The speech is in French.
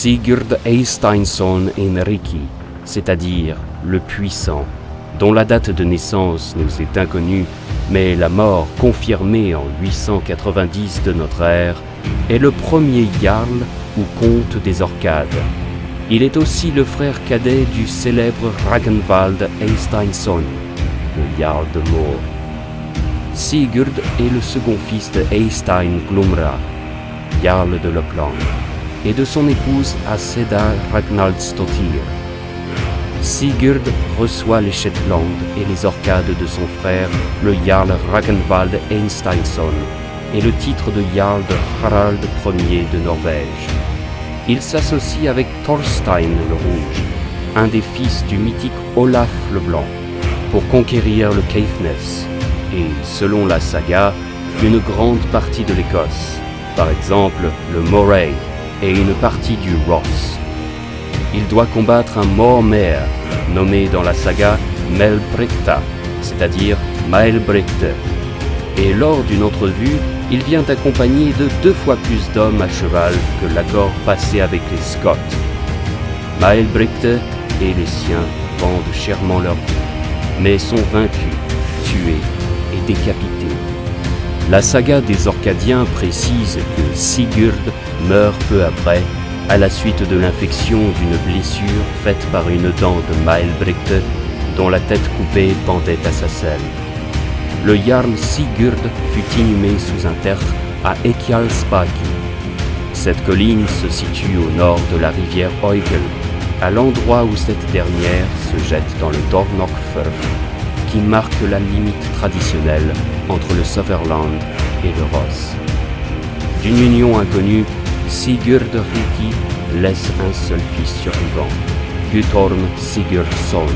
Sigurd Eysteinsson Henriki, c'est-à-dire le puissant, dont la date de naissance nous est inconnue, mais la mort confirmée en 890 de notre ère, est le premier jarl ou comte des Orcades. Il est aussi le frère cadet du célèbre Ragnvald Eysteinsson, le jarl de Moor. Sigurd est le second fils de Eystein Glumra, jarl de Lapland, et de son épouse Aseda Ragnaldsdottir. Sigurd reçoit les Shetland et les Orcades de son frère, le jarl Ragnvald Eysteinsson, et le titre de jarl de Harald Ier de Norvège. Il s'associe avec Thorstein le Rouge, un des fils du mythique Olaf le Blanc, pour conquérir le Caithness et, selon la saga, une grande partie de l'Écosse, par exemple le Moray et une partie du Ross. Il doit combattre un Mormere, nommé dans la saga Melbrechta, c'est-à-dire Maelbrecht. Et lors d'une entrevue, il vient accompagné de 2 fois plus d'hommes à cheval que l'accord passé avec les Scots. Maelbrecht et les siens vendent chèrement leur vie, mais sont vaincus, tués et décapités. La saga des Orcadiens précise que Sigurd meurt peu après, à la suite de l'infection d'une blessure faite par une dent de Maelbrecht, dont la tête coupée pendait à sa selle. Le jarl Sigurd fut inhumé sous un tertre à Ekialspaki. Cette colline se situe au nord de la rivière Oigel, à l'endroit où cette dernière se jette dans le Dornochfjörð, qui marque la limite traditionnelle entre le Sutherland et le Ross. D'une union inconnue, Sigurd Riki laisse un seul fils survivant, Guttorm Sigurdsson.